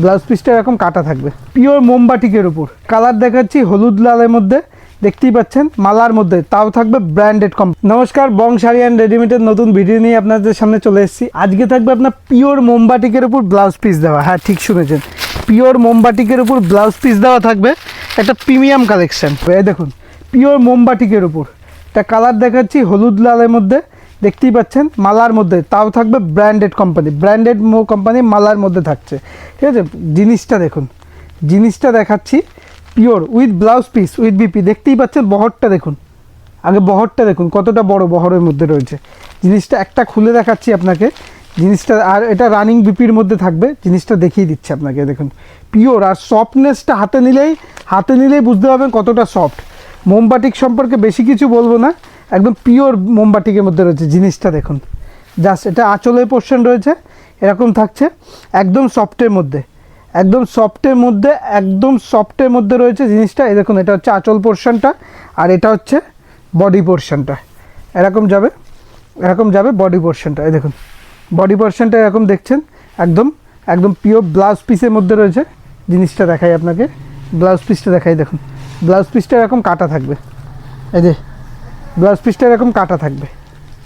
Blouse পিসটা এরকম কাটা থাকবে, পিওর মোমবাটিকের উপর। কালার দেখাচ্ছি হলুদ লালের মধ্যে, দেখতেই পাচ্ছেন মালার মধ্যে, তাও থাকবে ব্র্যান্ডেড কোম্পানি। নমস্কার, বং শাড়ি অ্যান্ড রেডিমেডের নতুন ভিডিও নিয়ে আপনাদের সামনে চলে এসেছি। আজকে থাকবে আপনার পিওর মোমবাটিকের উপর ব্লাউজ পিস দেওয়া। হ্যাঁ, ঠিক শুনেছেন, পিওর মোমবাটিকের উপর ব্লাউজ পিস দেওয়া থাকবে, একটা প্রিমিয়াম কালেকশন। এই দেখুন, পিওর মোমবাটিকের উপর একটা কালার দেখাচ্ছি হলুদ লালের মধ্যে, দেখতেই পাচ্ছেন মালার মধ্যে, তাও থাকবে ব্র্যান্ডেড কোম্পানি, ব্র্যান্ডেড কোম্পানি মালার মধ্যে থাকছে। ঠিক আছে, জিনিসটা দেখুন, জিনিসটা দেখাচ্ছি pure with blouse piece with BP. দেখতেই পাচ্ছেন বহরটা দেখুন, আগে বহরটা দেখুন কতটা বড় বহরের মধ্যে রয়েছে। জিনিসটা একটা খুলে দেখাচ্ছি আপনাকে জিনিসটা, আর এটা রানিং বিপির মধ্যে থাকবে। জিনিসটা দেখিয়ে দিচ্ছি আপনাকে, দেখুন পিওর, আর সফটনেসটা হাতে নিলেই বুঝতে পারবেন কতটা সফট। মোমবাটিক সম্পর্কে বেশি কিছু বলবো না, একদম পিওর মোমবাটিকের মধ্যে রয়েছে। জিনিসটা দেখুন, জাস্ট এটা আঁচলের পোর্শন রয়েছে, এরকম থাকছে একদম সফটের মধ্যে, একদম সফটের মধ্যে, একদম সফটের মধ্যে রয়েছে জিনিসটা। এই দেখুন, এটা হচ্ছে আঁচল পোর্শনটা, আর এটা হচ্ছে বডি পোর্শনটা। এরকম যাবে বডি পোর্শনটা। এই দেখুন বডি পোর্শনটা এরকম দেখছেন, একদম একদম পিওর ব্লাউজ পিসের মধ্যে রয়েছে। জিনিসটা দেখাই আপনাকে, ব্লাউজ পিসটা দেখাই, দেখুন ব্লাউজ পিসটা এরকম কাটা থাকবে। এই যে ব্লাউজ পিসটা এরকম কাটা থাকবে,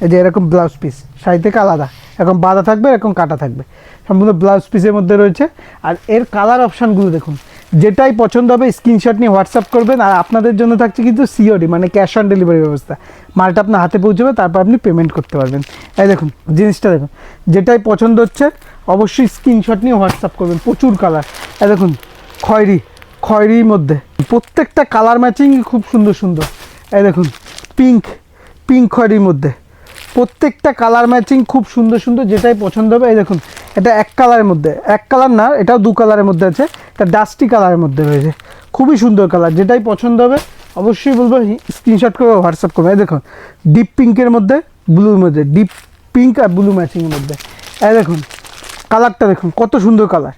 এই যে এরকম ব্লাউজ পিস শাড়ি থেকে আলাদা এরকম বাঁধা থাকবে, এরকম কাটা থাকবে, সম্পূর্ণ ব্লাউজ পিসের মধ্যে রয়েছে। আর এর কালার অপশানগুলো দেখুন, যেটাই পছন্দ হবে স্ক্রিনশট নিয়ে হোয়াটসঅ্যাপ করবেন। আর আপনাদের জন্য থাকছে কিন্তু সিওডি, মানে ক্যাশ অন ডেলিভারি ব্যবস্থা। মালটা আপনার হাতে পৌঁছবে, তারপর আপনি পেমেন্ট করতে পারবেন। এই দেখুন জিনিসটা দেখুন, যেটাই পছন্দ হচ্ছে অবশ্যই স্ক্রিনশট নিয়ে হোয়াটসঅ্যাপ করবেন। প্রচুর কালার, এই দেখুন খয়েরির মধ্যে প্রত্যেকটা কালার ম্যাচিং খুব সুন্দর সুন্দর। এই দেখুন পিঙ্ক খয়েরির মধ্যে প্রত্যেকটা কালার ম্যাচিং খুব সুন্দর সুন্দর, যেটাই পছন্দ হবে। এই দেখুন, এটা এক কালারের মধ্যে, এক কালার না, এটাও দু কালারের মধ্যে আছে, এটা ডাস্টি কালারের মধ্যে রয়েছে, খুবই সুন্দর কালার। যেটাই পছন্দ হবে অবশ্যই বলবো স্ক্রিনশট করে হোয়াটসঅ্যাপ করবে। এই দেখুন ডিপ পিঙ্কের মধ্যে ব্লুর মধ্যে, ডিপ পিঙ্ক আর ব্লু ম্যাচিংয়ের মধ্যে। এই দেখুন কালারটা দেখুন কত সুন্দর কালার।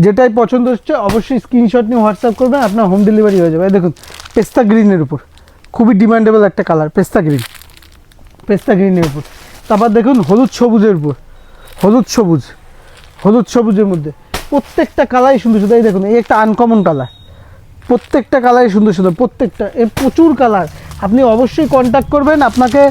যেটাই পছন্দ হচ্ছে অবশ্যই স্ক্রিনশট নিয়ে হোয়াটসঅ্যাপ করবেন, আপনার হোম ডেলিভারি হয়ে যাবে। এই দেখুন পেস্তা গ্রিনের উপর, খুবই ডিমান্ডেবল একটা কালার, পেস্তা গ্রিনের উপর। তারপর দেখুন হলুদ সবুজের মধ্যে প্রত্যেকটা কালারই সুন্দর সুন্দর। এই দেখুন, এই একটা আনকমন কালার, প্রত্যেকটা কালারই সুন্দর সুন্দর, প্রত্যেকটা এর প্রচুর কালার। আপনি অবশ্যই কন্ট্যাক্ট করবেন, আপনাকে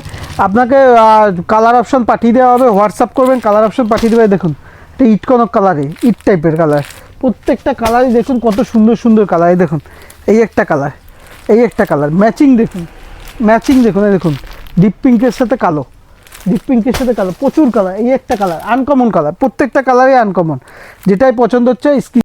কালার অপশান পাঠিয়ে দেওয়া হবে, হোয়াটসঅ্যাপ করবেন, কালার অপশান পাঠিয়ে দেবে। দেখুন এটা ইট কনক কালারে, ইট টাইপের কালার, প্রত্যেকটা কালারই দেখুন কত সুন্দর সুন্দর কালার। এই দেখুন এই একটা কালার ম্যাচিং দেখুন, এই দেখুন ডিপ পিঙ্কের সাথে কালো, প্রচুর কালার। এই একটা কালার আনকমন কালার, প্রত্যেকটা কালারই আনকমন। যেটাই পছন্দ হচ্ছে